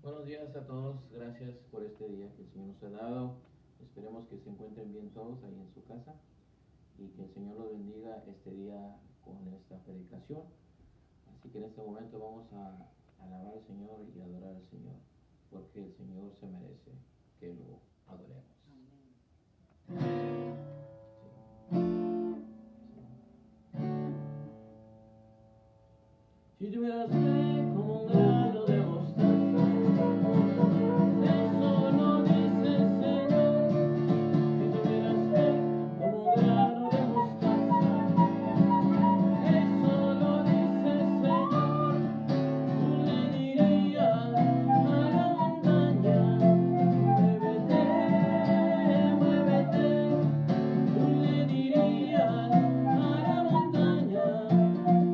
Buenos días a todos, gracias por este día que el Señor nos ha dado. Esperemos que se encuentren bien todos ahí en su casa y que el Señor los bendiga este día con esta predicación. Así que en este momento vamos a alabar al Señor y adorar al Señor, porque el Señor se merece que lo adoremos. Si tuvieras fe como un grano de mostaza, eso lo dice el Señor. Si tuvieras fe como un grano de mostaza, eso lo dice el Señor. Tú le dirías a la montaña, muévete, muévete. Tú le dirías a la montaña,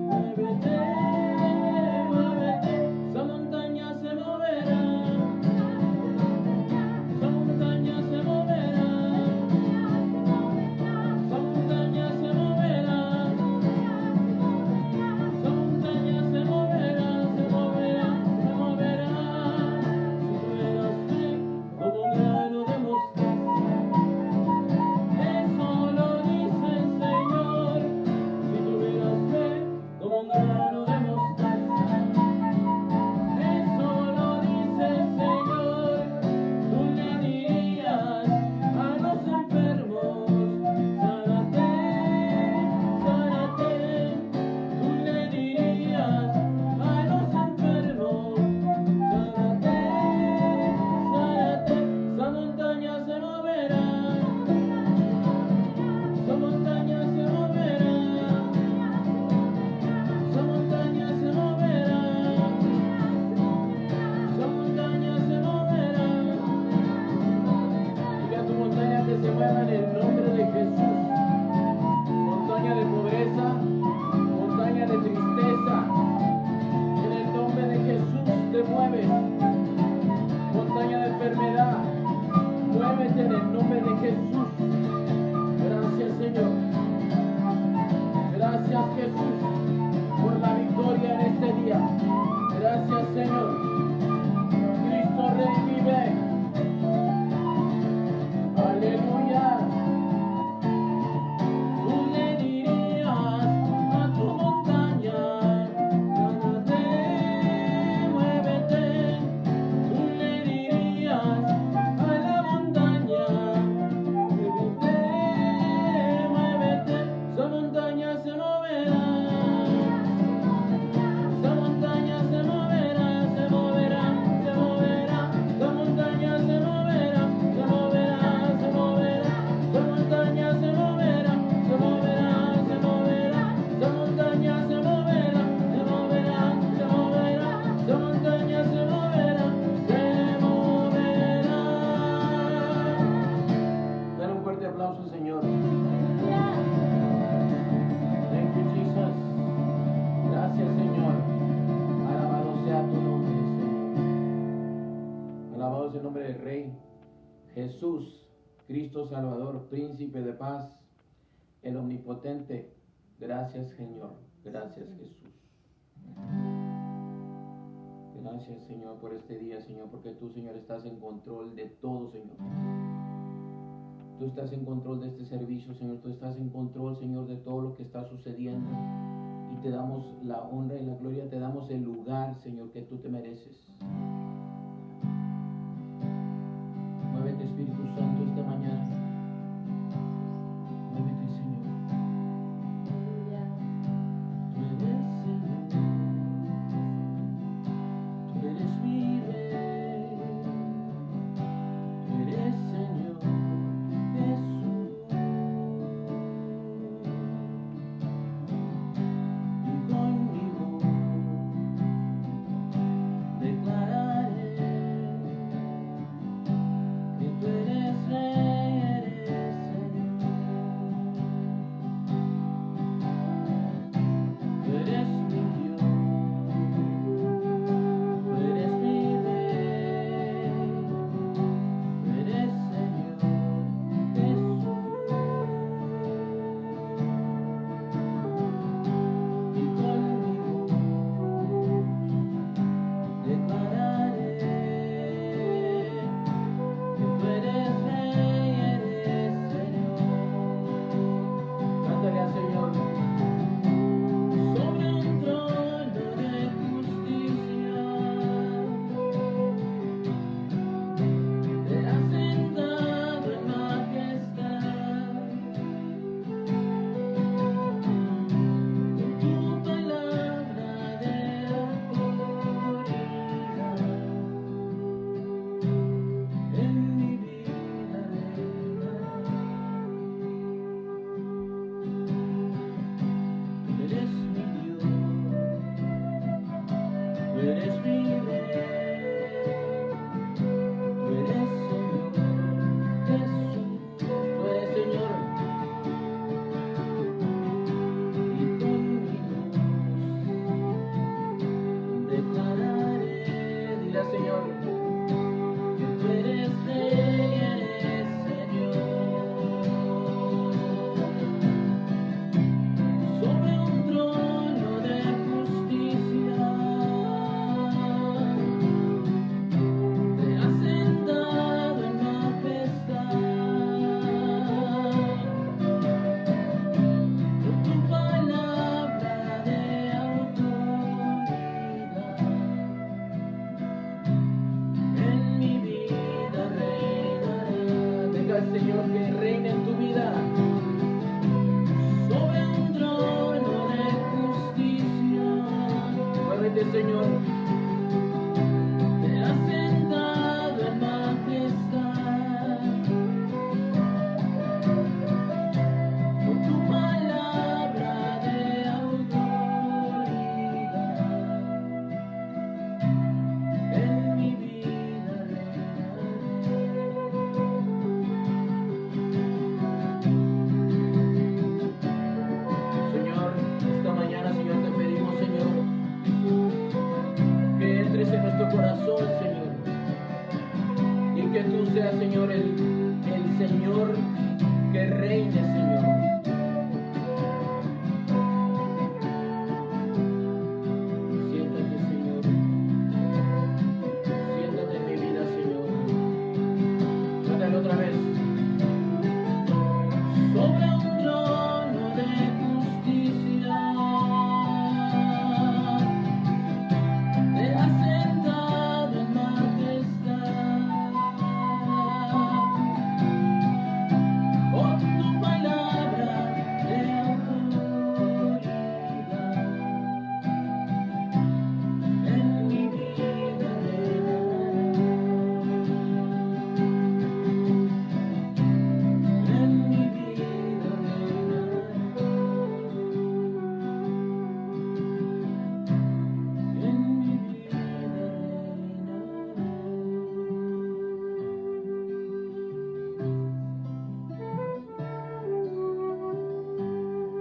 muévete, muévete. Esa montaña se moverá, esa montaña se moverá, esa montaña se moverá, esa montaña se moverá, se moverá, se moverá. Si tuvieras fe como un grano de mostaza, eso lo dice el Señor. Si tuvieras fe como un grano de mostaza, eso lo dice el Señor. Tú le dirías a los enfermos, sánate, sánate. Tú le dirías a los enfermos, sánate, sánate. Esa montaña se moverá, esa montaña se moverá, esa montaña se moverá, esa montaña se moverá. Diga a tu montaña que se mueva en el nombre de Jesús. Montaña de pobreza, montaña de tristeza, en el nombre de Jesús te mueves. Montaña de enfermedad, muévete en el nombre de Jesús. Gracias, Señor. Gracias, Jesús, por la victoria en este día. Gracias, Señor. Cristo Rey vive. Aleluya. Tú le dirías a tu montaña, sánate, muévete. Tú le dirías a la montaña, muévete, muévete. Esa montaña se moverá, esa montaña se moverá, se moverá, se moverá. Esa montaña se moverá, se moverá, se moverá. Esa montaña se moverá, se moverá, se moverá. Esa montaña se moverá, se moverá, se moverá. Esa montaña se moverá, se moverá. Dale un fuerte aplauso al Señor. Thank you, Jesus. Gracias, Señor. Alabado sea tu nombre, Señor. Alabado sea el nombre del Rey Jesús, Cristo Salvador, Príncipe de paz, el Omnipotente. Gracias, Señor. Gracias, Jesús. Gracias, Señor, por este día, Señor, porque tú, Señor, estás en control de todo, Señor. Tú estás en control de este servicio, Señor. Tú estás en control, Señor, de todo lo que está sucediendo. Y te damos la honra y la gloria, te damos el lugar, Señor, que tú te mereces. Muévete, Espíritu Santo, esta mañana. Muévete, Señor. Tú eres Señor. Tú eres mi Rey. Tú eres Señor Jesús. Y conmigo declara Señor, que reine en tu vida. Sobre un trono de justicia. Muévete, Señor. Te has sentado en majestad. Por tu palabra de autoridad. En mi vida Señor, esta mañana, Señor, te pedimos, Señor, que entres en nuestro corazón, Señor, y que tú seas, Señor, el Señor que reine, Señor. Siéntate, Señor. Siéntate en mi vida, Señor. Cántalo otra vez. Sobre un trono de justicia te has sentado en majestad. Por tu palabra de autoridad. En mi vida En mi vida En mi vida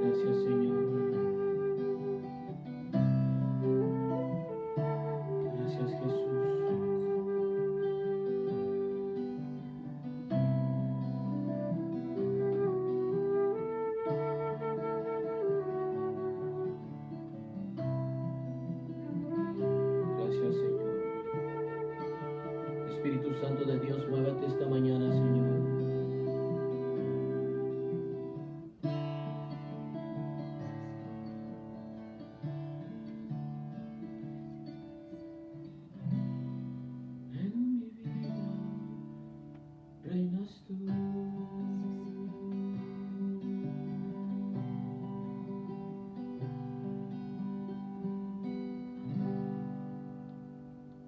Gracias, Señor. Gracias, Jesús. Gracias, Señor. Espíritu Santo de Dios, muévete esta mañana, Señor. En mi vida reinas tú.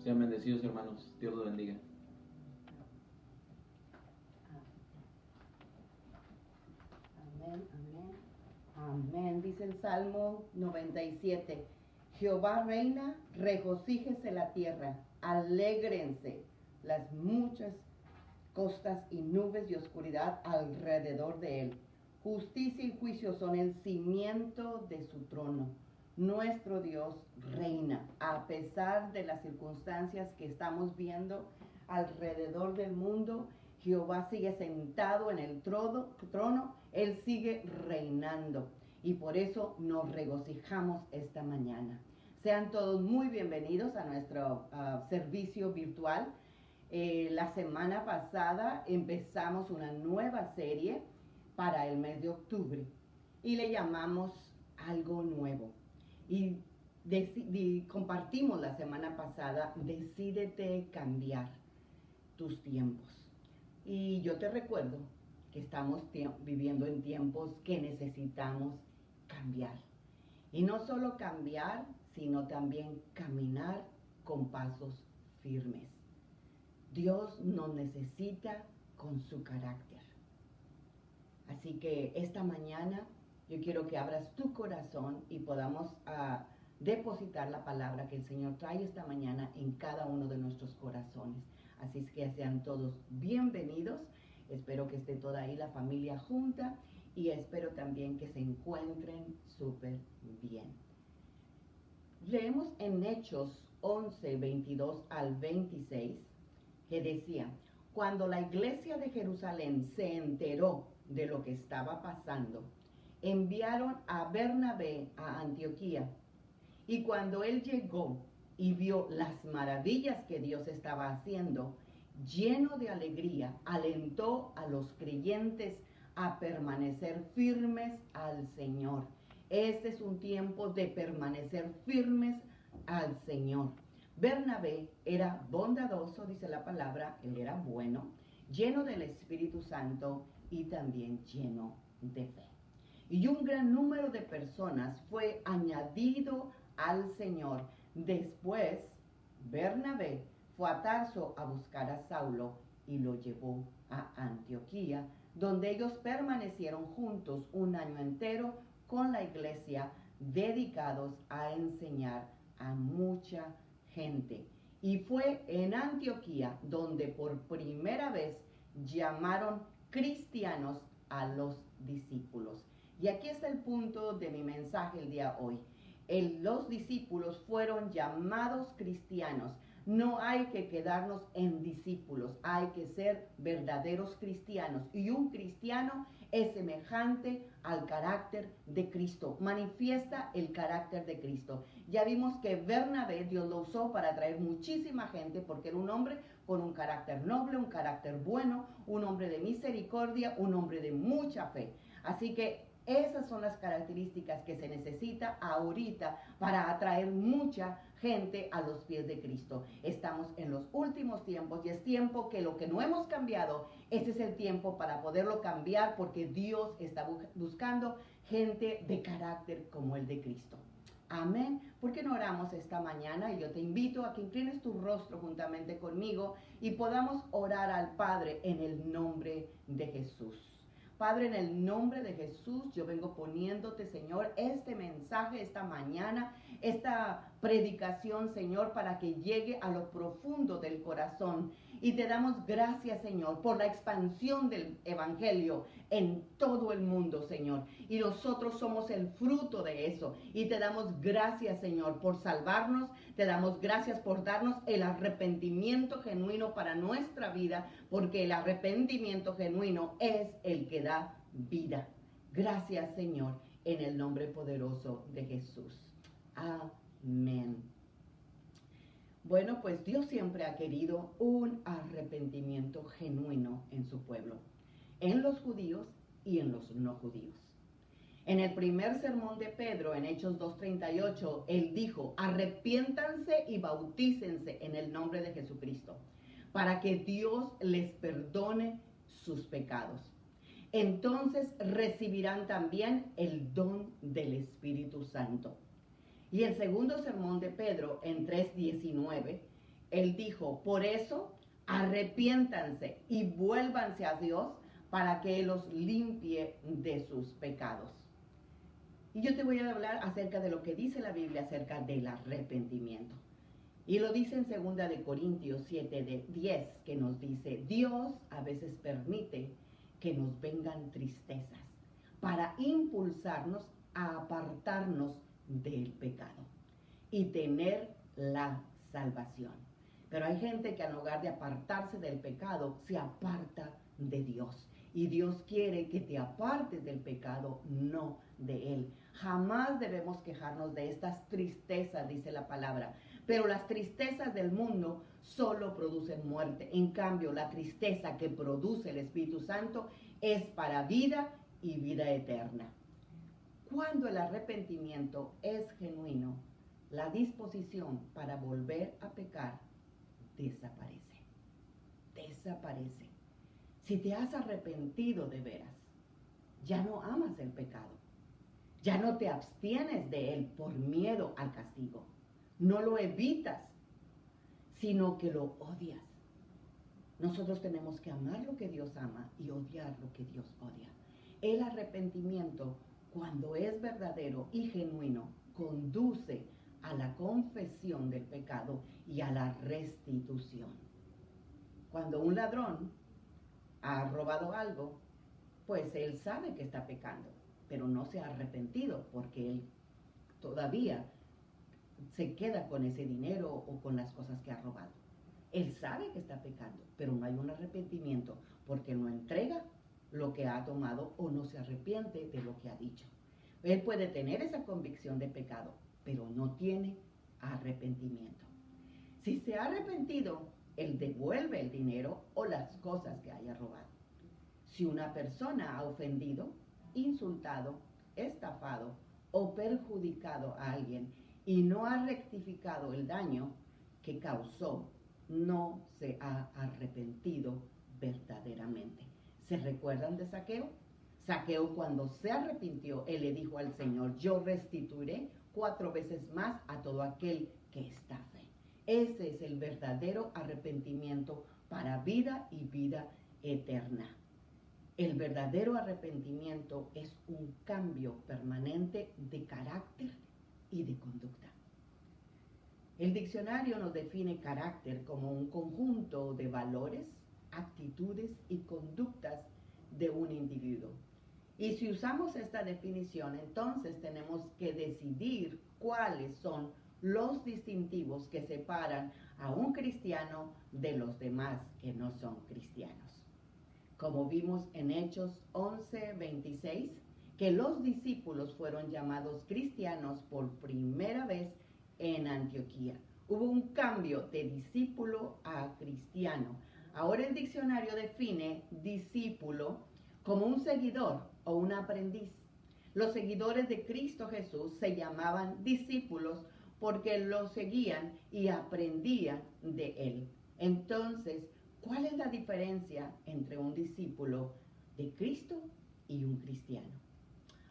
Sean bendecidos, hermanos. Dios los bendiga. Amén, amén. Amén. Dice el Salmo 97. Jehová reina, regocíjese la tierra, alégrense las muchas costas y nubes de oscuridad alrededor de él. Justicia y juicio son el cimiento de su trono. Nuestro Dios reina, a pesar de las circunstancias que estamos viendo alrededor del mundo. Jehová sigue sentado en el trono, Él sigue reinando. Y por eso nos regocijamos esta mañana. Sean todos muy bienvenidos a nuestro servicio virtual. La semana pasada empezamos una nueva serie para el mes de octubre y le llamamos Algo Nuevo. Y compartimos la semana pasada, decídete cambiar tus tiempos. Y yo te recuerdo que estamos viviendo en tiempos que necesitamos cambiar. Y no solo cambiar, sino también caminar con pasos firmes. Dios nos necesita con su carácter. Así que esta mañana yo quiero que abras tu corazón y podamos depositar la palabra que el Señor trae esta mañana en cada uno de nuestros corazones. Así es que sean todos bienvenidos. Espero que esté toda ahí la familia junta y espero también que se encuentren súper bien. Leemos en Hechos 11, 22 al 26, que decía: cuando la iglesia de Jerusalén se enteró de lo que estaba pasando, enviaron a Bernabé a Antioquía. Y cuando él llegó y vio las maravillas que Dios estaba haciendo, lleno de alegría, alentó a los creyentes a permanecer firmes al Señor. Este es un tiempo de permanecer firmes al Señor. Bernabé era bondadoso, dice la palabra, él era bueno, lleno del Espíritu Santo y también lleno de fe. Y un gran número de personas fue añadido al Señor. Después, Bernabé fue a Tarso a buscar a Saulo y lo llevó a Antioquía, donde ellos permanecieron juntos un año entero con la iglesia, dedicados a enseñar a mucha gente. Y fue en Antioquía donde por primera vez llamaron cristianos a los discípulos. Y aquí está el punto de mi mensaje el día de hoy. Los discípulos fueron llamados cristianos. No hay que quedarnos en discípulos, hay que ser verdaderos cristianos. Y un cristiano es semejante al carácter de Cristo, manifiesta el carácter de Cristo. Ya vimos que Bernabé, Dios lo usó para atraer muchísima gente porque era un hombre con un carácter noble, un carácter bueno, un hombre de misericordia, un hombre de mucha fe. Así que esas son las características que se necesita ahorita para atraer mucha gente a los pies de Cristo. Estamos en los últimos tiempos y es tiempo que lo que no hemos cambiado, ese es el tiempo para poderlo cambiar porque Dios está buscando gente de carácter como el de Cristo. Amén. ¿Por qué no oramos esta mañana? Y yo te invito a que inclines tu rostro juntamente conmigo y podamos orar al Padre en el nombre de Jesús. Padre, en el nombre de Jesús, yo vengo poniéndote, Señor, este mensaje esta mañana, esta predicación, Señor, para que llegue a lo profundo del corazón. Y te damos gracias, Señor, por la expansión del Evangelio en todo el mundo, Señor. Y nosotros somos el fruto de eso. Y te damos gracias, Señor, por salvarnos. Te damos gracias por darnos el arrepentimiento genuino para nuestra vida, porque el arrepentimiento genuino es el que da vida. Gracias, Señor, en el nombre poderoso de Jesús. Amén. Bueno, pues Dios siempre ha querido un arrepentimiento genuino en su pueblo, en los judíos y en los no judíos. En el primer sermón de Pedro, en Hechos 2:38, él dijo: arrepiéntanse y bautícense en el nombre de Jesucristo, para que Dios les perdone sus pecados. Entonces recibirán también el don del Espíritu Santo. Y el segundo sermón de Pedro, en 3:19, él dijo: por eso arrepiéntanse y vuélvanse a Dios para que Él los limpie de sus pecados. Y yo te voy a hablar acerca de lo que dice la Biblia acerca del arrepentimiento. Y lo dice en 2 de Corintios 7:10, que nos dice: Dios a veces permite que nos vengan tristezas para impulsarnos a apartarnos del pecado y tener la salvación. Pero hay gente que en lugar de apartarse del pecado, se aparta de Dios. Y Dios quiere que te apartes del pecado, no de Él. Jamás debemos quejarnos de estas tristezas, dice la palabra. Pero las tristezas del mundo solo producen muerte. En cambio, la tristeza que produce el Espíritu Santo es para vida y vida eterna. Cuando el arrepentimiento es genuino, la disposición para volver a pecar desaparece. Desaparece. Si te has arrepentido de veras, ya no amas el pecado. Ya no te abstienes de él por miedo al castigo. No lo evitas, sino que lo odias. Nosotros tenemos que amar lo que Dios ama y odiar lo que Dios odia. El arrepentimiento, cuando es verdadero y genuino, conduce a la confesión del pecado y a la restitución. Cuando un ladrón ha robado algo, pues él sabe que está pecando, pero no se ha arrepentido porque él todavía se queda con ese dinero o con las cosas que ha robado. Él sabe que está pecando, pero no hay un arrepentimiento porque no entrega lo que ha tomado o no se arrepiente de lo que ha dicho. Él puede tener esa convicción de pecado, pero no tiene arrepentimiento. Si se ha arrepentido, él devuelve el dinero o las cosas que haya robado. Si una persona ha ofendido, insultado, estafado o perjudicado a alguien y no ha rectificado el daño que causó, no se ha arrepentido verdaderamente. ¿Se recuerdan de Zaqueo? Zaqueo, cuando se arrepintió, él le dijo al Señor: yo restituiré 4 veces más a todo aquel que está fe. Ese es el verdadero arrepentimiento para vida y vida eterna. El verdadero arrepentimiento es un cambio permanente de carácter y de conducta. El diccionario nos define carácter como un conjunto de valores, actitudes y conductas de un individuo. Y si usamos esta definición, entonces tenemos que decidir cuáles son los distintivos que separan a un cristiano de los demás que no son cristianos. Como vimos en Hechos 11:26, que los discípulos fueron llamados cristianos por primera vez en Antioquía. Hubo un cambio de discípulo a cristiano. Ahora el diccionario define discípulo como un seguidor o un aprendiz. Los seguidores de Cristo Jesús se llamaban discípulos porque lo seguían y aprendían de él. Entonces, ¿cuál es la diferencia entre un discípulo de Cristo y un cristiano?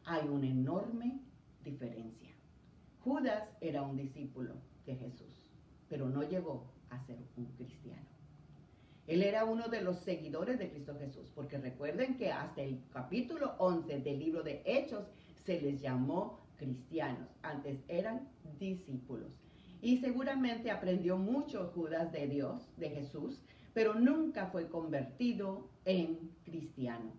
Hay una enorme diferencia. Judas era un discípulo de Jesús, pero no llegó a ser un cristiano. Él era uno de los seguidores de Cristo Jesús, porque recuerden que hasta el capítulo 11 del libro de Hechos se les llamó cristianos. Antes eran discípulos. Y seguramente aprendió mucho Judas de Dios, de Jesús, pero nunca fue convertido en cristiano.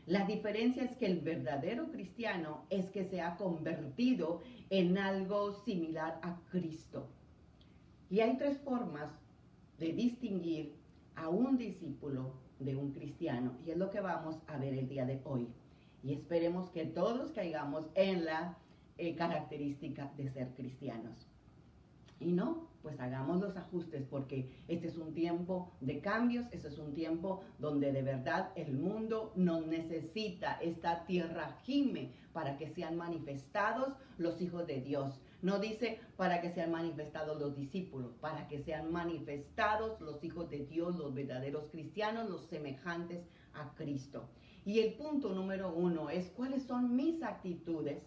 La diferencia es que el verdadero cristiano es que se ha convertido en algo similar a Cristo. Y hay 3 formas de distinguir a un discípulo de un cristiano, y es lo que vamos a ver el día de hoy. Y esperemos que todos caigamos en la característica de ser cristianos. Y no, pues hagamos los ajustes, porque este es un tiempo de cambios, este es un tiempo donde de verdad el mundo nos necesita, esta tierra gime para que sean manifestados los hijos de Dios. No dice para que sean manifestados los discípulos, para que sean manifestados los hijos de Dios, los verdaderos cristianos, los semejantes a Cristo. Y el punto número 1 es: ¿cuáles son mis actitudes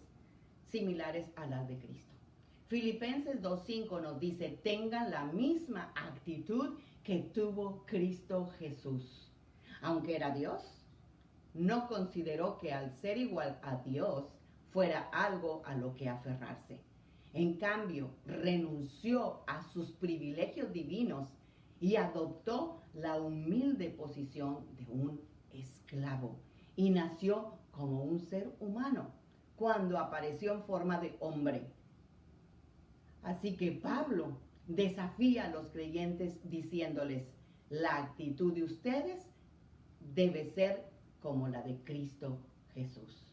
similares a las de Cristo? Filipenses 2:5 nos dice: tengan la misma actitud que tuvo Cristo Jesús. Aunque era Dios, no consideró que al ser igual a Dios fuera algo a lo que aferrarse. En cambio, renunció a sus privilegios divinos y adoptó la humilde posición de un esclavo. Y nació como un ser humano cuando apareció en forma de hombre. Así que Pablo desafía a los creyentes diciéndoles: la actitud de ustedes debe ser como la de Cristo Jesús.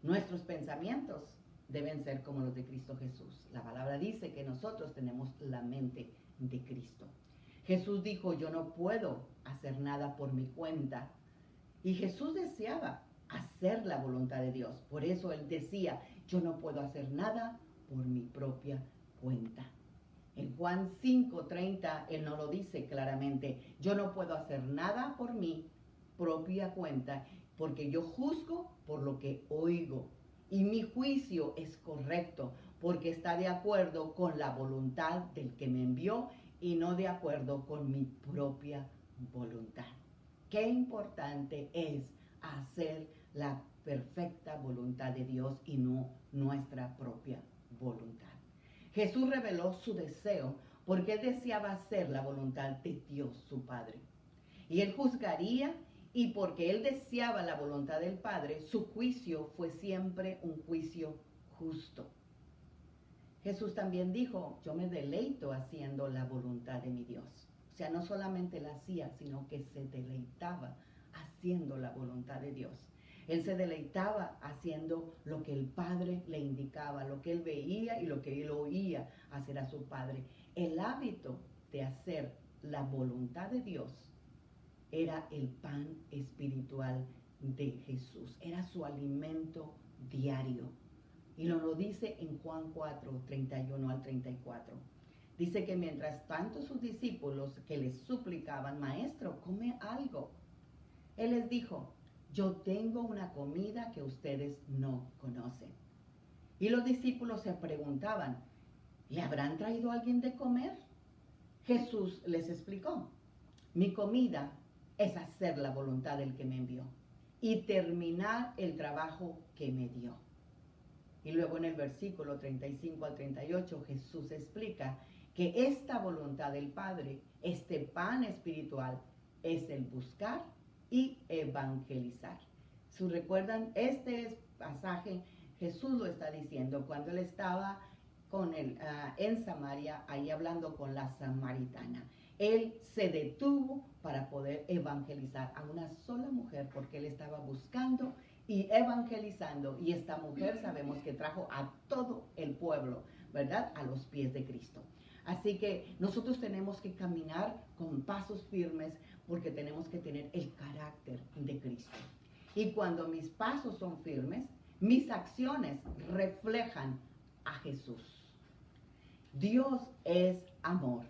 Nuestros pensamientos deben ser como los de Cristo Jesús. La palabra dice que nosotros tenemos la mente de Cristo. Jesús dijo: yo no puedo hacer nada por mi cuenta. Y Jesús deseaba hacer la voluntad de Dios. Por eso él decía: yo no puedo hacer nada por mi propia cuenta. En Juan 5:30 él no lo dice claramente: yo no puedo hacer nada por mi propia cuenta, porque yo juzgo por lo que oigo, y mi juicio es correcto, porque está de acuerdo con la voluntad del que me envió y no de acuerdo con mi propia voluntad. Qué importante es hacer la perfecta voluntad de Dios y no nuestra propia voluntad. Jesús reveló su deseo porque él deseaba hacer la voluntad de Dios su Padre. Y él juzgaría, y porque él deseaba la voluntad del Padre, su juicio fue siempre un juicio justo. Jesús también dijo: yo me deleito haciendo la voluntad de mi Dios. O sea, no solamente la hacía, sino que se deleitaba haciendo la voluntad de Dios. Él se deleitaba haciendo lo que el Padre le indicaba, lo que él veía y lo que él oía hacer a su Padre. El hábito de hacer la voluntad de Dios era el pan espiritual de Jesús, era su alimento diario. Y lo dice en Juan 4:31 al 34. Dice que mientras tanto sus discípulos que les suplicaban, maestro, come algo. Él les dijo, yo tengo una comida que ustedes no conocen. Y los discípulos se preguntaban, ¿le habrán traído a alguien de comer? Jesús les explicó, mi comida es hacer la voluntad del que me envió y terminar el trabajo que me dio. Y luego en el versículo 35 al 38 Jesús explica que esta voluntad del Padre, este pan espiritual, es el buscar y evangelizar. Si recuerdan, este pasaje Jesús lo está diciendo cuando él estaba en Samaria, ahí hablando con la samaritana. Él se detuvo para poder evangelizar a una sola mujer porque él estaba buscando y evangelizando, y esta mujer sabemos que trajo a todo el pueblo, ¿verdad?, a los pies de Cristo. Así que nosotros tenemos que caminar con pasos firmes porque tenemos que tener el carácter de Cristo. Y cuando mis pasos son firmes, mis acciones reflejan a Jesús. Dios es amor.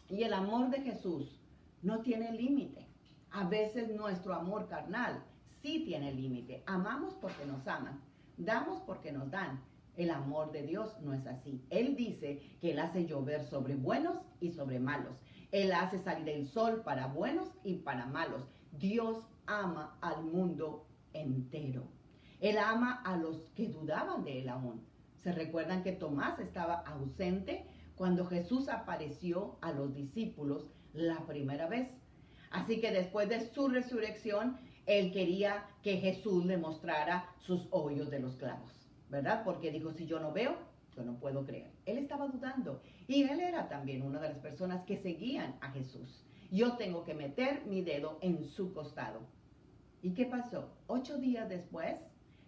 Y el amor de Jesús no tiene límite. A veces nuestro amor carnal sí tiene límite. Amamos porque nos aman. Damos porque nos dan. El amor de Dios no es así. Él dice que Él hace llover sobre buenos y sobre malos. Él hace salir el sol para buenos y para malos. Dios ama al mundo entero. Él ama a los que dudaban de Él aún. ¿Se recuerdan que Tomás estaba ausente cuando Jesús apareció a los discípulos la primera vez? Así que después de su resurrección, él quería que Jesús le mostrara sus hoyos de los clavos, ¿verdad? Porque dijo, si yo no veo, yo no puedo creer. Él estaba dudando y él era también una de las personas que seguían a Jesús. Yo tengo que meter mi dedo en su costado. ¿Y qué pasó? 8 días después,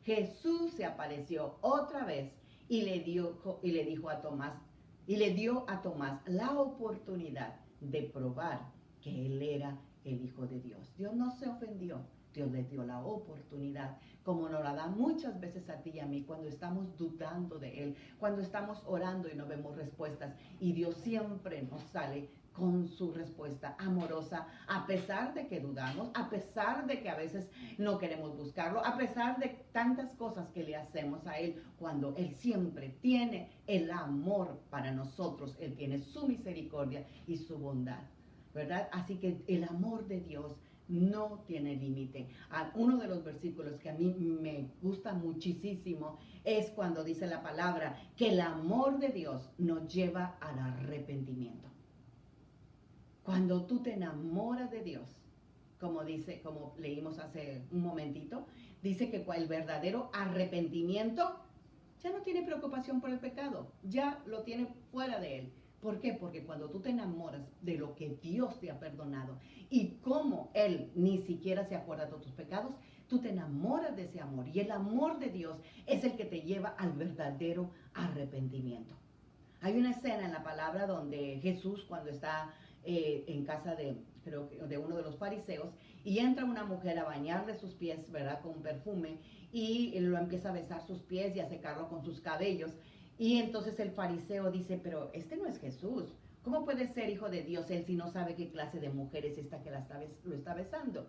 Jesús se apareció otra vez y le dio a Tomás la oportunidad de probar que él era el Hijo de Dios. Dios no se ofendió, Dios le dio la oportunidad, como nos la da muchas veces a ti y a mí cuando estamos dudando de Él, cuando estamos orando y no vemos respuestas, y Dios siempre nos sale con su respuesta amorosa, a pesar de que dudamos, a pesar de que a veces no queremos buscarlo, a pesar de tantas cosas que le hacemos a Él, cuando Él siempre tiene el amor para nosotros, Él tiene su misericordia y su bondad, ¿verdad? Así que el amor de Dios no tiene límite. Uno de los versículos que a mí me gusta muchísimo es cuando dice la palabra que el amor de Dios nos lleva al arrepentimiento. Cuando tú te enamoras de Dios, como leímos hace un momentito, dice que el verdadero arrepentimiento ya no tiene preocupación por el pecado, ya lo tiene fuera de él. ¿Por qué? Porque cuando tú te enamoras de lo que Dios te ha perdonado y cómo Él ni siquiera se acuerda de tus pecados, tú te enamoras de ese amor. Y el amor de Dios es el que te lleva al verdadero arrepentimiento. Hay una escena en la palabra donde Jesús, cuando está en casa de uno de los fariseos, y entra una mujer a bañarle sus pies, ¿verdad?, con perfume, y él lo empieza a besar sus pies y a secarlo con sus cabellos. Y entonces el fariseo dice, pero este no es Jesús. ¿Cómo puede ser hijo de Dios él si no sabe qué clase de mujer es esta que lo está besando?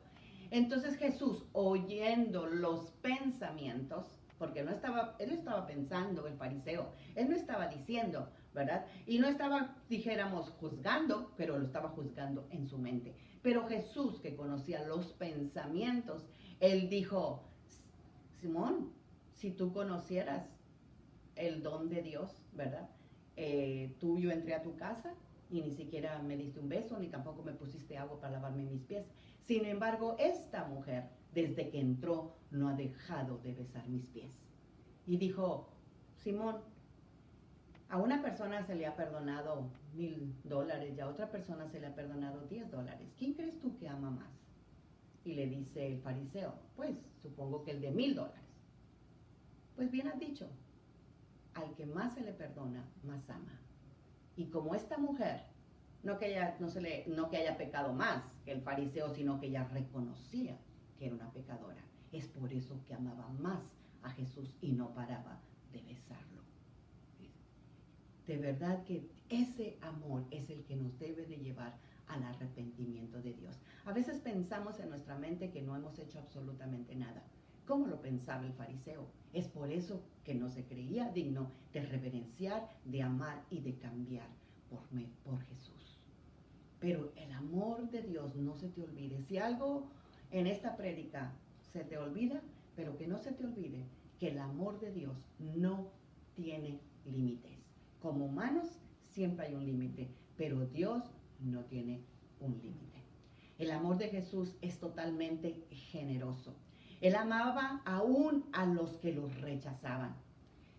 Entonces Jesús, oyendo los pensamientos, porque él no estaba pensando, el fariseo, él no estaba diciendo, ¿verdad? Y no estaba, dijéramos, juzgando, pero lo estaba juzgando en su mente. Pero Jesús, que conocía los pensamientos, él dijo, Simón, si tú conocieras el don de Dios, ¿verdad? Yo entré a tu casa y ni siquiera me diste un beso, ni tampoco me pusiste agua para lavarme mis pies. Sin embargo, esta mujer, desde que entró, no ha dejado de besar mis pies. Y dijo, Simón, a una persona se le ha perdonado $1,000 y a otra persona se le ha perdonado $10. ¿Quién crees tú que ama más? Y le dice el fariseo, pues supongo que el de $1,000. Pues bien has dicho, al que más se le perdona, más ama. Y como esta mujer, no que haya pecado más que el fariseo, sino que ella reconocía que era una pecadora, es por eso que amaba más a Jesús y no paraba de besarlo. de verdad que ese amor es el que nos debe de llevar al arrepentimiento de Dios. A veces pensamos en nuestra mente que no hemos hecho absolutamente nada. ¿Cómo lo pensaba el fariseo? Es por eso que no se creía digno de reverenciar, de amar y de cambiar por Jesús. Pero el amor de Dios no se te olvide. Si algo en esta prédica se te olvida, pero que no se te olvide que el amor de Dios no tiene límites. Como humanos siempre hay un límite, pero Dios no tiene un límite. El amor de Jesús es totalmente generoso. Él amaba aún a los que los rechazaban.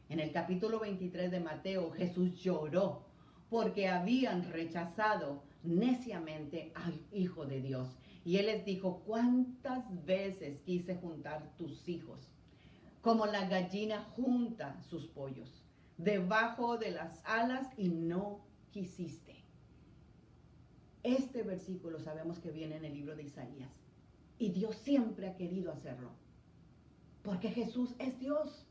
En el capítulo 23 de Mateo, Jesús lloró porque habían rechazado neciamente al Hijo de Dios. Y Él les dijo, ¿cuántas veces quise juntar tus hijos? Como la gallina junta sus pollos debajo de las alas y no quisiste. Este versículo sabemos que viene en el libro de Isaías. Y Dios siempre ha querido hacerlo. Porque Jesús es Dios.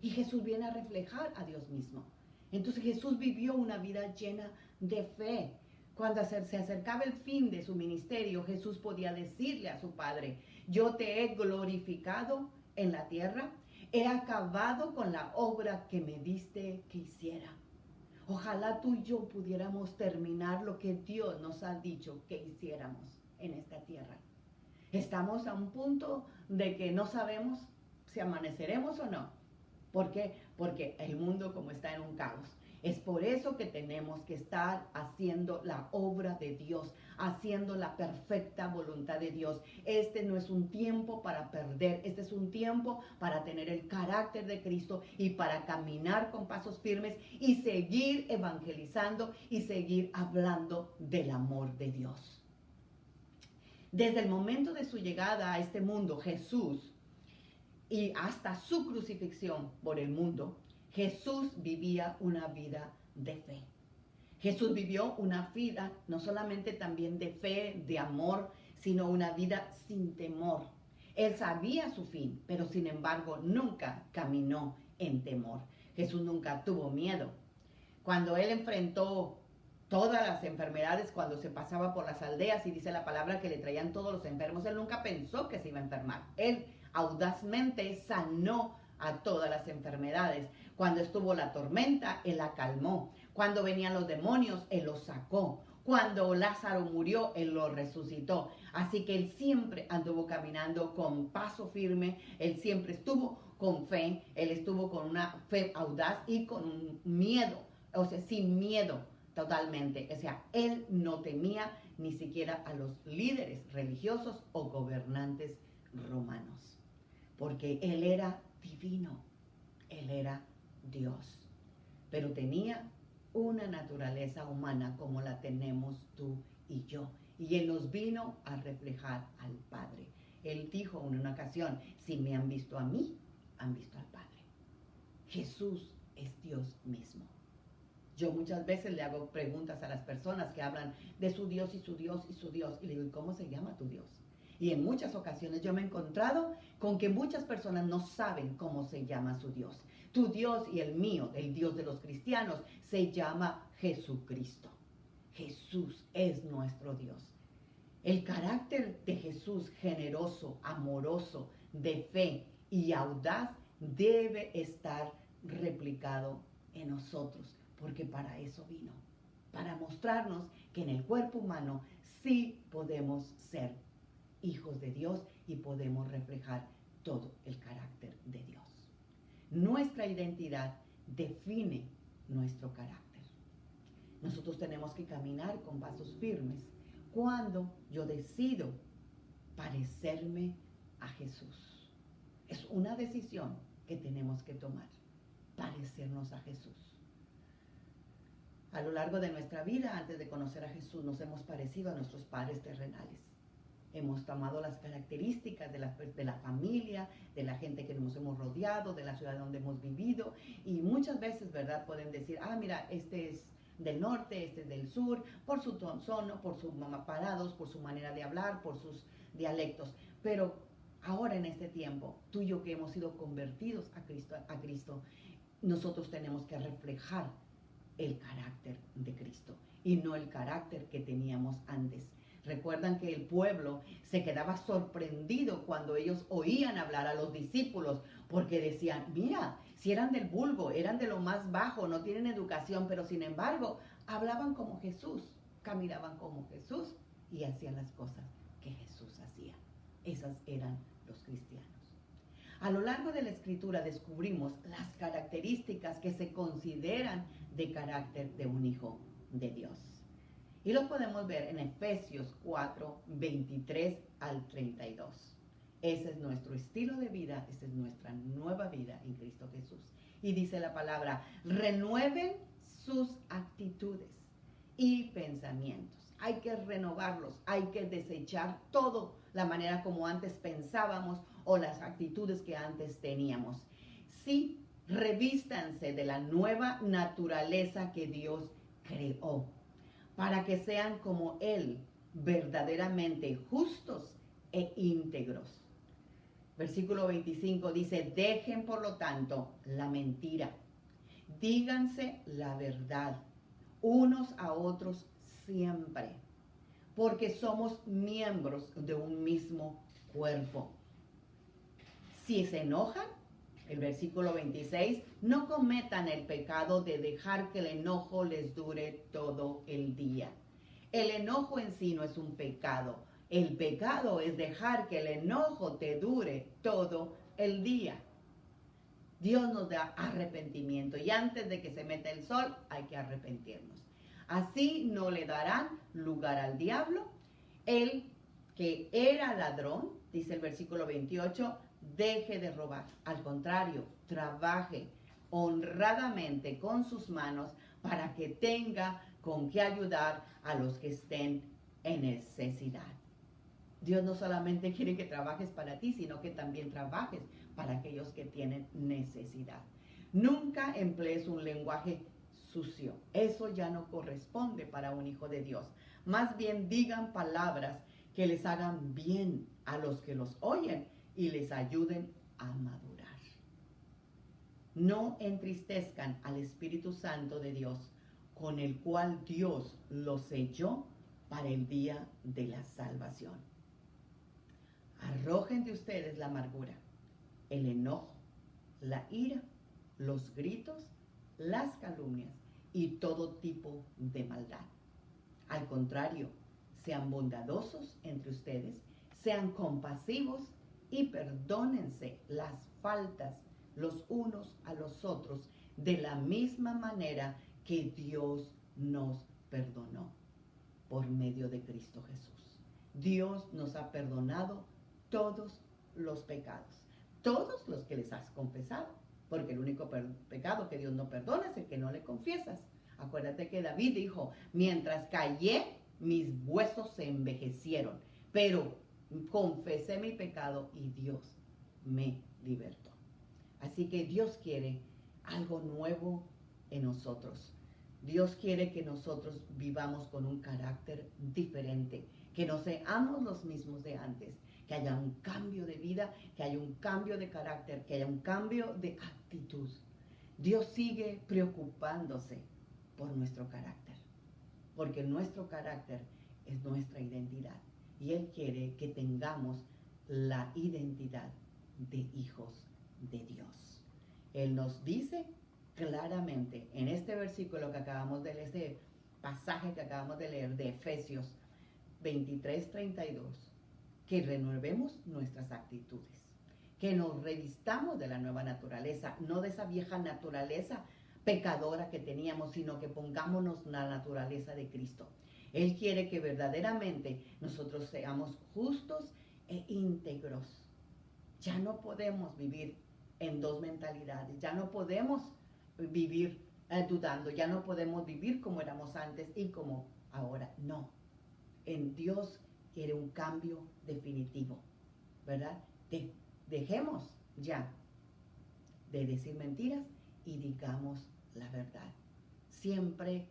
Y Jesús viene a reflejar a Dios mismo. Entonces Jesús vivió una vida llena de fe. Cuando se acercaba el fin de su ministerio, Jesús podía decirle a su Padre, yo te he glorificado en la tierra, he acabado con la obra que me diste que hiciera. Ojalá tú y yo pudiéramos terminar lo que Dios nos ha dicho que hiciéramos en esta tierra. Estamos a un punto de que no sabemos si amaneceremos o no. ¿Por qué? Porque el mundo como está en un caos. Es por eso que tenemos que estar haciendo la obra de Dios, haciendo la perfecta voluntad de Dios. Este no es un tiempo para perder, este es un tiempo para tener el carácter de Cristo y para caminar con pasos firmes y seguir evangelizando y seguir hablando del amor de Dios. Desde el momento de su llegada a este mundo, Jesús, y hasta su crucifixión por el mundo, Jesús vivía una vida de fe. Jesús vivió una vida no solamente también de fe, de amor, sino una vida sin temor. Él sabía su fin, pero sin embargo nunca caminó en temor. Jesús nunca tuvo miedo. Cuando él enfrentó todas las enfermedades, cuando se pasaba por las aldeas y dice la palabra que le traían todos los enfermos, él nunca pensó que se iba a enfermar. Él audazmente sanó a todas las enfermedades. Cuando estuvo la tormenta, él la calmó. Cuando venían los demonios, él los sacó. Cuando Lázaro murió, él lo resucitó. Así que él siempre anduvo caminando con paso firme, él siempre estuvo con fe, él estuvo con una fe audaz y con un miedo, o sea, sin miedo totalmente. O sea, él no temía ni siquiera a los líderes religiosos o gobernantes romanos, porque él era divino, él era Dios, pero tenía una naturaleza humana como la tenemos tú y yo, y él nos vino a reflejar al Padre. Él dijo en una ocasión, si me han visto a mí, han visto al Padre. Jesús es Dios mismo. Yo muchas veces le hago preguntas a las personas que hablan de su Dios y su Dios y su Dios, y le digo, ¿cómo se llama tu Dios? Y en muchas ocasiones yo me he encontrado con que muchas personas no saben cómo se llama su Dios. Tu Dios y el mío, el Dios de los cristianos, se llama Jesucristo. Jesús es nuestro Dios. El carácter de Jesús, generoso, amoroso, de fe y audaz, debe estar replicado en nosotros, porque para eso vino, para mostrarnos que en el cuerpo humano sí podemos ser hijos de Dios y podemos reflejar todo el carácter de Dios. Nuestra identidad define nuestro carácter. Nosotros tenemos que caminar con pasos firmes cuando yo decido parecerme a Jesús. Es una decisión que tenemos que tomar, parecernos a Jesús. A lo largo de nuestra vida, antes de conocer a Jesús, nos hemos parecido a nuestros padres terrenales. Hemos tomado las características de la familia, de la gente que nos hemos rodeado, de la ciudad donde hemos vivido, y muchas veces, ¿verdad?, pueden decir, mira, este es del norte, este es del sur, por su tono, por sus parados, por su manera de hablar, por sus dialectos. Pero ahora en este tiempo, tú y yo que hemos sido convertidos a Cristo, nosotros tenemos que reflejar el carácter de Cristo y no el carácter que teníamos antes. Recuerdan que el pueblo se quedaba sorprendido cuando ellos oían hablar a los discípulos, porque decían, mira, si eran del vulgo, eran de lo más bajo, no tienen educación, pero sin embargo hablaban como Jesús, caminaban como Jesús y hacían las cosas que Jesús hacía. Esas eran los cristianos. A lo largo de la Escritura descubrimos las características que se consideran de carácter de un hijo de Dios. Y lo podemos ver en Efesios 4, 23 al 32. Ese es nuestro estilo de vida, esa es nuestra nueva vida en Cristo Jesús. Y dice la palabra, renueven sus actitudes y pensamientos. Hay que renovarlos, hay que desechar todo, la manera como antes pensábamos o las actitudes que antes teníamos. Sí, revístanse de la nueva naturaleza que Dios creó, para que sean como Él, verdaderamente justos e íntegros. Versículo 25 dice, dejen por lo tanto la mentira, díganse la verdad unos a otros siempre, porque somos miembros de un mismo cuerpo. Si se enojan, el versículo 26, no cometan el pecado de dejar que el enojo les dure todo el día. El enojo en sí no es un pecado. El pecado es dejar que el enojo te dure todo el día. Dios nos da arrepentimiento y antes de que se meta el sol hay que arrepentirnos. Así no le darán lugar al diablo. El que era ladrón, dice el versículo 28, deje de robar. Al contrario, trabaje honradamente con sus manos para que tenga con qué ayudar a los que estén en necesidad. Dios no solamente quiere que trabajes para ti, sino que también trabajes para aquellos que tienen necesidad. Nunca emplees un lenguaje sucio. Eso ya no corresponde para un hijo de Dios. Más bien digan palabras que les hagan bien a los que los oyen y les ayuden a madurar. No entristezcan al Espíritu Santo de Dios, con el cual Dios los selló para el día de la salvación. Arrojen de ustedes la amargura, el enojo, la ira, los gritos, las calumnias y todo tipo de maldad. Al contrario, sean bondadosos entre ustedes, sean compasivos y perdónense las faltas los unos a los otros de la misma manera que Dios nos perdonó por medio de Cristo Jesús. Dios nos ha perdonado todos los pecados, todos los que les has confesado, porque el único pecado que Dios no perdona es el que no le confiesas. Acuérdate que David dijo, mientras callé, mis huesos se envejecieron, pero confesé mi pecado y Dios me libertó. Así que Dios quiere algo nuevo en nosotros. Dios quiere que nosotros vivamos con un carácter diferente, que no seamos los mismos de antes, que haya un cambio de vida, que haya un cambio de carácter, que haya un cambio de actitud. Dios sigue preocupándose por nuestro carácter, porque nuestro carácter es nuestra identidad y Él quiere que tengamos la identidad de hijos de Dios. Él nos dice claramente en este versículo que acabamos de leer, este pasaje que acabamos de leer de Efesios 23:32, que renuevemos nuestras actitudes, que nos revistamos de la nueva naturaleza, no de esa vieja naturaleza pecadora que teníamos, sino que pongámonos la naturaleza de Cristo. Él quiere que verdaderamente nosotros seamos justos e íntegros. Ya no podemos vivir en dos mentalidades, ya no podemos vivir dudando, ya no podemos vivir como éramos antes y como ahora. No, en Dios quiere un cambio definitivo, ¿verdad? Dejemos ya de decir mentiras y digamos la verdad. Siempre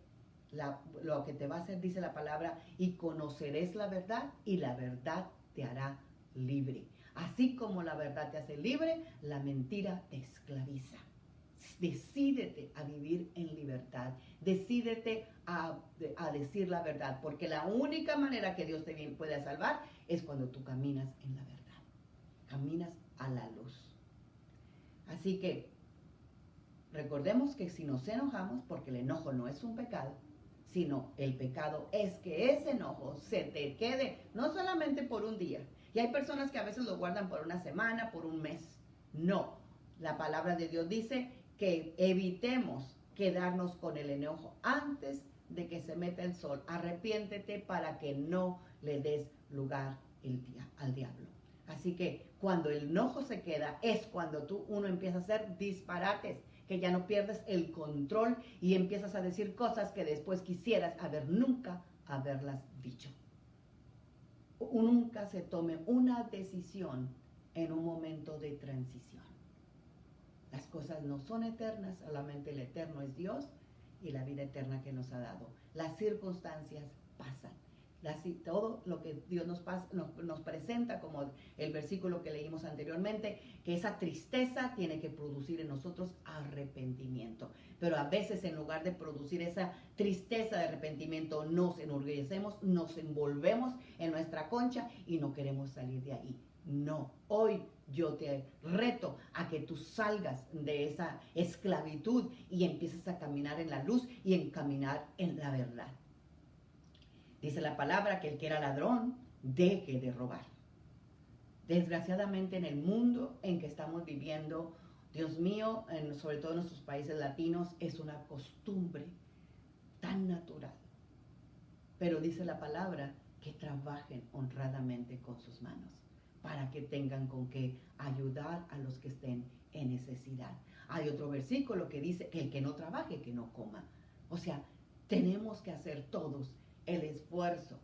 lo que te va a hacer, dice la palabra, y conoceréis la verdad y la verdad te hará libre. Así como la verdad te hace libre, la mentira te esclaviza. Decídete a vivir en libertad. Decídete a decir la verdad, porque la única manera que Dios te puede salvar es cuando tú caminas en la verdad. Caminas a la luz. Así que recordemos que si nos enojamos, porque el enojo no es un pecado, sino el pecado es que ese enojo se te quede no solamente por un día. Y hay personas que a veces lo guardan por una semana, por un mes. No, la palabra de Dios dice que evitemos quedarnos con el enojo antes de que se meta el sol. Arrepiéntete para que no le des lugar al diablo. Así que cuando el enojo se queda es cuando uno empieza a hacer disparates, que ya no pierdes el control y empiezas a decir cosas que después quisieras nunca haberlas dicho. Nunca se tome una decisión en un momento de transición. Las cosas no son eternas, solamente el eterno es Dios y la vida eterna que nos ha dado. Las circunstancias pasan. Todo lo que Dios nos presenta, como el versículo que leímos anteriormente, que esa tristeza tiene que producir en nosotros arrepentimiento. Pero a veces, en lugar de producir esa tristeza de arrepentimiento, nos enorgullecemos, nos envolvemos en nuestra concha y no queremos salir de ahí. No, hoy yo te reto a que tú salgas de esa esclavitud y empieces a caminar en la luz y en caminar en la verdad. Dice la palabra que el que era ladrón deje de robar. Desgraciadamente, en el mundo en que estamos viviendo, Dios mío, sobre todo en nuestros países latinos, es una costumbre tan natural. Pero dice la palabra que trabajen honradamente con sus manos, para que tengan con qué ayudar a los que estén en necesidad. Hay otro versículo que dice que el que no trabaje, que no coma. O sea, tenemos que hacer todos el esfuerzo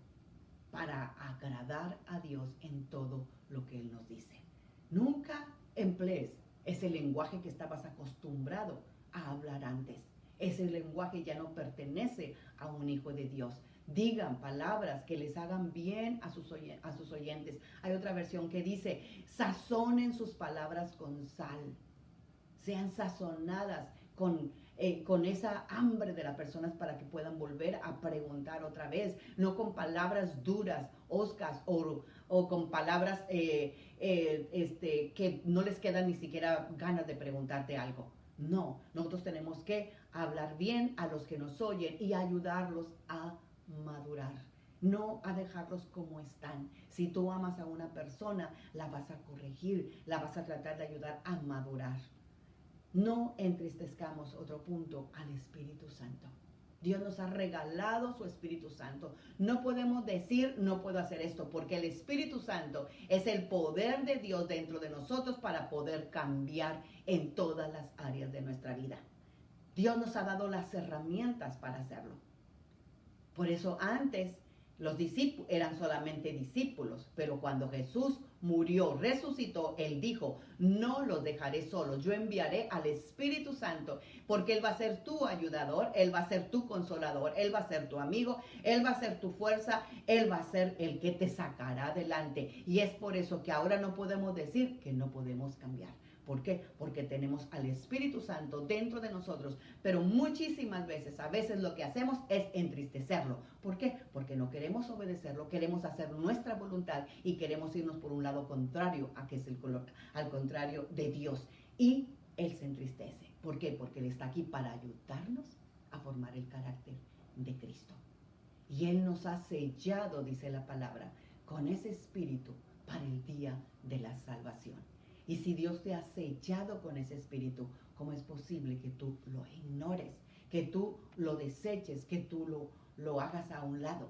para agradar a Dios en todo lo que Él nos dice. Nunca emplees ese lenguaje que estabas acostumbrado a hablar antes. Ese lenguaje ya no pertenece a un hijo de Dios. Digan palabras que les hagan bien a sus oyentes. Hay otra versión que dice, sazonen sus palabras con sal. Sean sazonadas con esa hambre de las personas para que puedan volver a preguntar otra vez. No con palabras duras, hoscas o con palabras que no les quedan ni siquiera ganas de preguntarte algo. No, nosotros tenemos que hablar bien a los que nos oyen y ayudarlos a madurar, no a dejarlos como están. Si tú amas a una persona, la vas a corregir, la vas a tratar de ayudar a madurar. No entristezcamos, otro punto, al Espíritu Santo. Dios nos ha regalado su Espíritu Santo. No podemos decir, no puedo hacer esto, porque el Espíritu Santo es el poder de Dios dentro de nosotros para poder cambiar en todas las áreas de nuestra vida. Dios nos ha dado las herramientas para hacerlo. Por eso antes los discípulos eran solamente discípulos, pero cuando Jesús murió, resucitó, Él dijo, no los dejaré solos, yo enviaré al Espíritu Santo, porque Él va a ser tu ayudador, Él va a ser tu consolador, Él va a ser tu amigo, Él va a ser tu fuerza, Él va a ser el que te sacará adelante. Y es por eso que ahora no podemos decir que no podemos cambiar. ¿Por qué? Porque tenemos al Espíritu Santo dentro de nosotros, pero muchísimas veces, a veces lo que hacemos es entristecerlo. ¿Por qué? Porque no queremos obedecerlo, queremos hacer nuestra voluntad y queremos irnos por un lado contrario a que es al contrario de Dios. Y Él se entristece. ¿Por qué? Porque Él está aquí para ayudarnos a formar el carácter de Cristo. Y Él nos ha sellado, dice la palabra, con ese espíritu para el día de la salvación. Y si Dios te ha sellado con ese espíritu, ¿cómo es posible que tú lo ignores, que tú lo deseches, que tú lo hagas a un lado?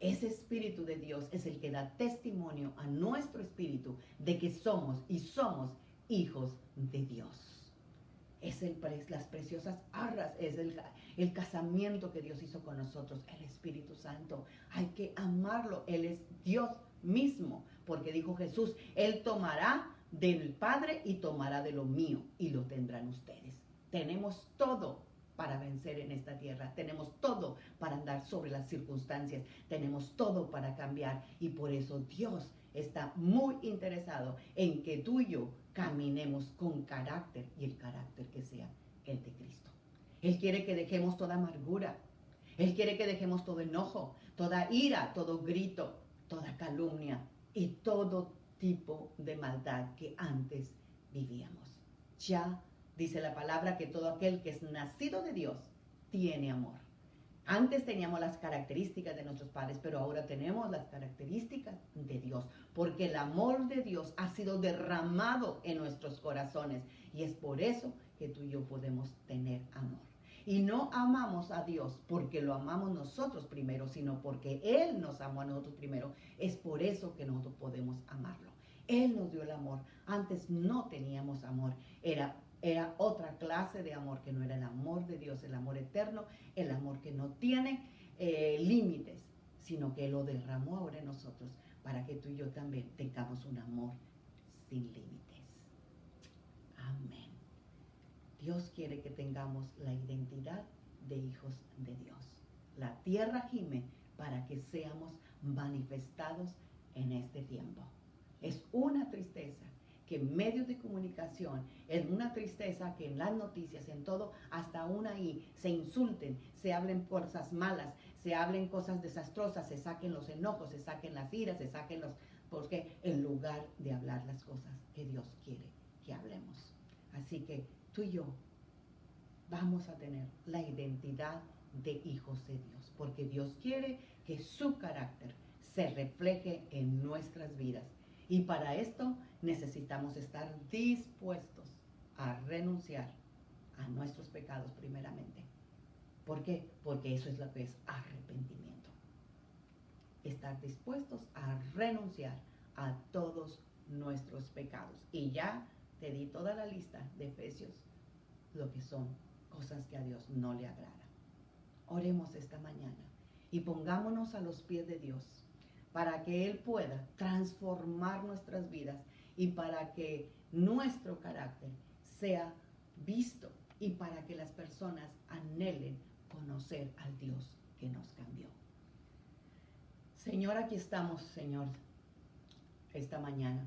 Ese espíritu de Dios es el que da testimonio a nuestro espíritu de que somos hijos de Dios. Es las preciosas arras, es el casamiento que Dios hizo con nosotros, el Espíritu Santo. Hay que amarlo, Él es Dios mismo, porque dijo Jesús, Él tomará del Padre y tomará de lo mío y lo tendrán ustedes. Tenemos todo para vencer en esta tierra, tenemos todo para andar sobre las circunstancias, tenemos todo para cambiar y por eso Dios está muy interesado en que tú y yo caminemos con carácter y el carácter que sea el de Cristo. Él quiere que dejemos toda amargura. Él quiere que dejemos todo enojo, toda ira, todo grito, toda calumnia y todo tipo de maldad que antes vivíamos. Ya dice la palabra que todo aquel que es nacido de Dios tiene amor. Antes teníamos las características de nuestros padres, pero ahora tenemos las características de Dios, porque el amor de Dios ha sido derramado en nuestros corazones y es por eso que tú y yo podemos tener amor. Y no amamos a Dios porque lo amamos nosotros primero, sino porque Él nos amó a nosotros primero. Es por eso que nosotros podemos amarlo. Él nos dio el amor. Antes no teníamos amor. Era otra clase de amor que no era el amor de Dios, el amor eterno, el amor que no tiene límites, sino que lo derramó ahora en nosotros para que tú y yo también tengamos un amor sin límites. Amén. Dios quiere que tengamos la identidad de hijos de Dios. La tierra gime para que seamos manifestados en este tiempo. Es una tristeza que en medios de comunicación, es una tristeza que en las noticias, en todo, hasta aún ahí, se insulten, se hablen cosas malas, se hablen cosas desastrosas, se saquen los enojos, se saquen las iras, se saquen los... porque en lugar de hablar las cosas que Dios quiere que hablemos. Así que tú y yo vamos a tener la identidad de hijos de Dios, porque Dios quiere que su carácter se refleje en nuestras vidas. Y para esto necesitamos estar dispuestos a renunciar a nuestros pecados primeramente. ¿Por qué? Porque eso es lo que es arrepentimiento. Estar dispuestos a renunciar a todos nuestros pecados. Y ya te di toda la lista de Efesios, lo que son cosas que a Dios no le agradan. Oremos esta mañana y pongámonos a los pies de Dios para que Él pueda transformar nuestras vidas y para que nuestro carácter sea visto y para que las personas anhelen conocer al Dios que nos cambió. Señor, aquí estamos, Señor, esta mañana.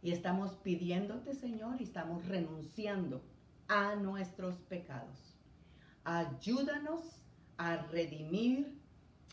Y estamos pidiéndote, Señor, y estamos renunciando a nuestros pecados. Ayúdanos a redimir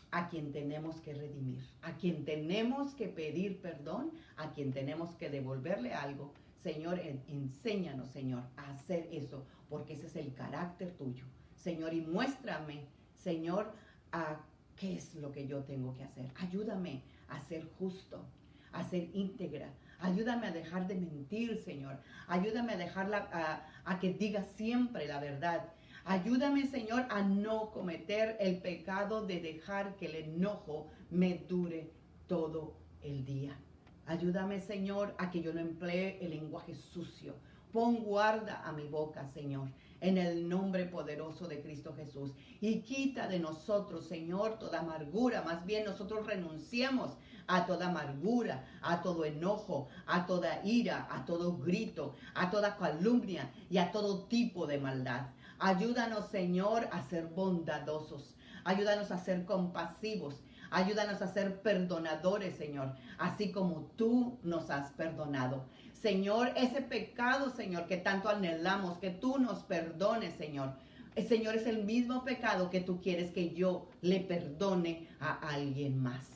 a quien tenemos que redimir, a quien tenemos que pedir perdón, a quien tenemos que devolverle algo. Señor, enséñanos, Señor, a hacer eso, porque ese es el carácter tuyo. Señor, y muéstrame, Señor, a qué es lo que yo tengo que hacer. Ayúdame a ser justo, a ser íntegra. Ayúdame a dejar de mentir, Señor. Ayúdame a dejarla, a que diga siempre la verdad. Ayúdame, Señor, a no cometer el pecado de dejar que el enojo me dure todo el día. Ayúdame, Señor, a que yo no emplee el lenguaje sucio. Pon guarda a mi boca, Señor, en el nombre poderoso de Cristo Jesús. Y quita de nosotros, Señor, toda amargura. Más bien nosotros renunciemos a toda amargura, a todo enojo, a toda ira, a todo grito, a toda calumnia y a todo tipo de maldad. Ayúdanos, Señor, a ser bondadosos. Ayúdanos a ser compasivos. Ayúdanos a ser perdonadores, Señor, así como tú nos has perdonado. Señor, ese pecado, Señor, que tanto anhelamos, que tú nos perdones, Señor. Señor, es el mismo pecado que tú quieres que yo le perdone a alguien más.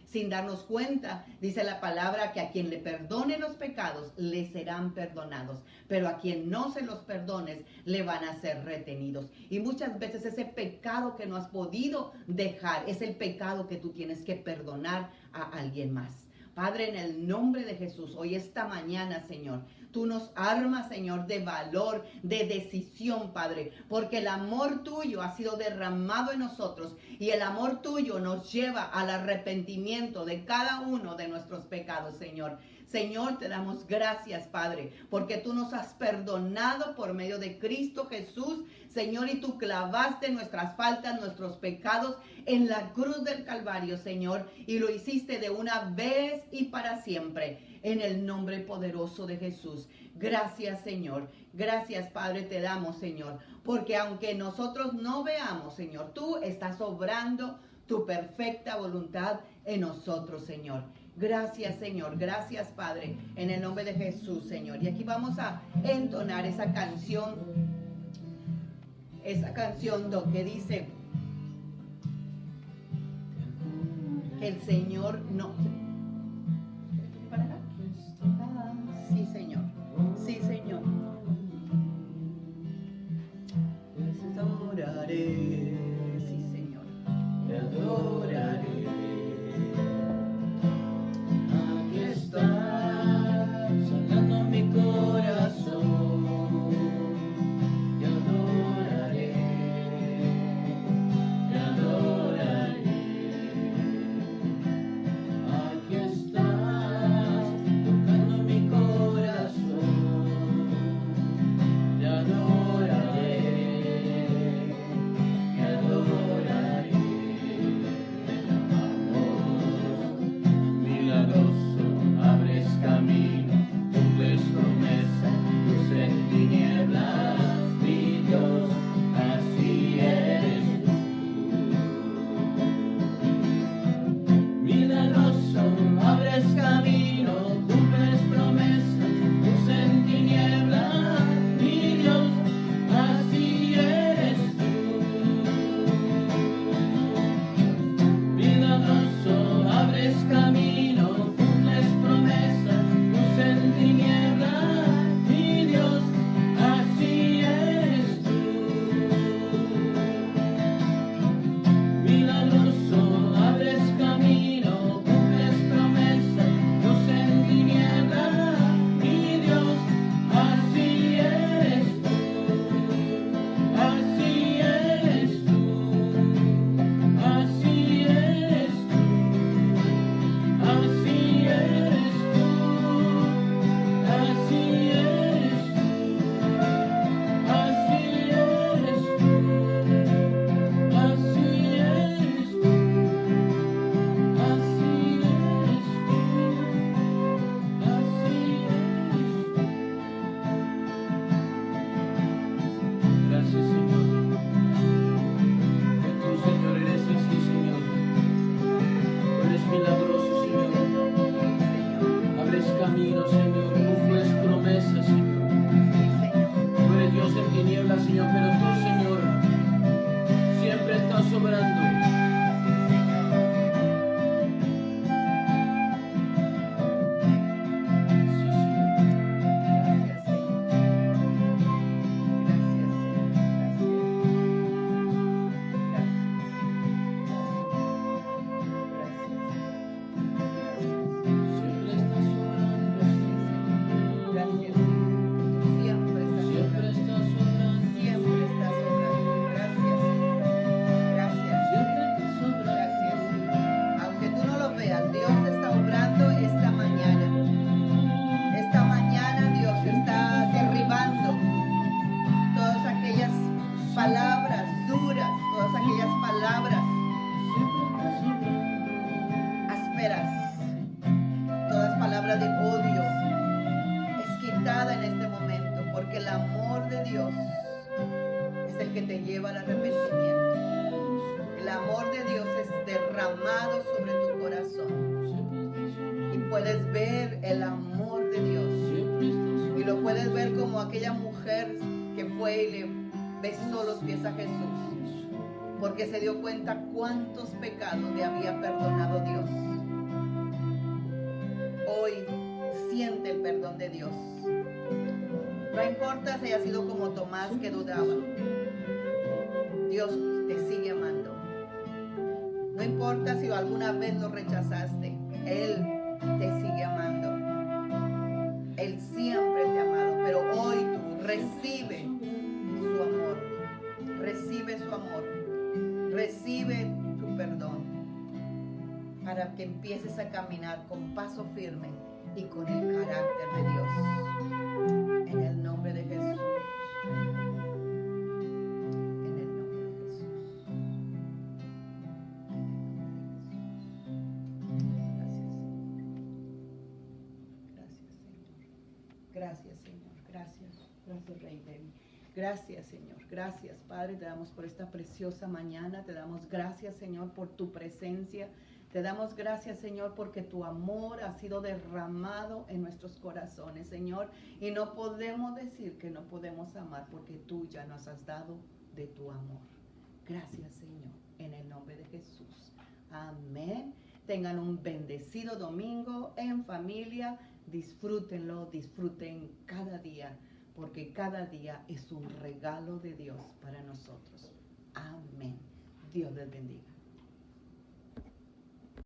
Sin darnos cuenta, dice la palabra que a quien le perdone los pecados, le serán perdonados. Pero a quien no se los perdones, le van a ser retenidos. Y muchas veces ese pecado que no has podido dejar, es el pecado que tú tienes que perdonar a alguien más. Padre, en el nombre de Jesús, hoy esta mañana, Señor, tú nos armas, Señor, de valor, de decisión, Padre, porque el amor tuyo ha sido derramado en nosotros y el amor tuyo nos lleva al arrepentimiento de cada uno de nuestros pecados, Señor. Señor, te damos gracias, Padre, porque tú nos has perdonado por medio de Cristo Jesús, Señor, y tú clavaste nuestras faltas, nuestros pecados en la cruz del Calvario, Señor, y lo hiciste de una vez y para siempre, en el nombre poderoso de Jesús. Gracias, Señor. Gracias, Padre, te damos, Señor, porque aunque nosotros no veamos, Señor, tú estás obrando tu perfecta voluntad en nosotros, Señor. Gracias, Señor. Gracias, Padre. En el nombre de Jesús, Señor. Y aquí vamos a entonar esa canción. Esa canción que dice que el Señor no... ¿Para acá? Ah, sí, Señor. Sí, Señor. Te adoraré. Sí, Señor. Te adoraré. Aquí estás, sanando mi corazón. Te adoraré. Te adoraré. Aquí estás, tocando mi corazón. Te adoraré. Te adoraré. Amor milagroso, abres camino, cumples promesas, luz en tinieblas, mi Dios, así eres tú. Milagroso, abres camino, cumples promesas, luz en tinieblas, mi Dios, así eres tú. Milagroso, abres camino, cumples promesas, luz en tinieblas, mi Dios, así eres tú. Milagroso, abres camino, cumples promesas, luz en tinieblas, mi Dios, así eres tú. Así eres tú. Así eres tú. Así eres tú. Así eres tú. Así eres tú. Así eres tú. Así eres tú. Así eres tú. Gracias, Señor. Que tú, Señor, eres así, Señor. Tú eres milagroso, Señor. Abres camino, Señor. Cumples promesas, Señor. Tú eres Dios en tinieblas, Señor, pero tú, Señor, siempre estás obrando. Sí, Señor. Gracias, Señor. Siempre estás obrando, Señor. Gracias, Señor. Siempre estás Siempre obrando. estás obrando. Siempre estás obrando. Gracias, Señor. Gracias. Siempre estás obrando. Gracias, Señor. Aunque tú no lo veas, Dios está obrando esta mañana. Esta mañana Dios está derribando todas aquellas palabras duras, todas aquellas palabras ásperas, todas palabras de odio. Es quitada en este momento, porque el amor de Dios es el que te lleva al arrepentimiento. El amor de Dios es derramado sobre tu corazón. Y puedes ver el amor de Dios. Y lo puedes ver como aquella mujer que fue y le besó los pies a Jesús, porque se dio cuenta cuántos pecados le había perdonado Dios. Hoy siente el perdón de Dios. No importa si haya sido como Tomás, que dudaba. Dios te sigue amando. No importa si alguna vez lo rechazaste, Él te sigue amando. Él siempre te ha amado, pero hoy tú recibe su amor. Recibe su amor. Recibe su perdón, para que empieces a caminar con paso firme y con el carácter de Dios. En el nombre de Jesús. En el nombre de Jesús. Gracias, Señor. Gracias, Señor. Gracias. Gracias, Rey David. Gracias, Señor. Gracias, Padre. Te damos por esta preciosa mañana. Te damos gracias, Señor, por tu presencia. Te damos gracias, Señor, porque tu amor ha sido derramado en nuestros corazones, Señor. Y no podemos decir que no podemos amar porque tú ya nos has dado de tu amor. Gracias, Señor, en el nombre de Jesús. Amén. Tengan un bendecido domingo en familia. Disfrútenlo, disfruten cada día, porque cada día es un regalo de Dios para nosotros. Amén. Dios les bendiga.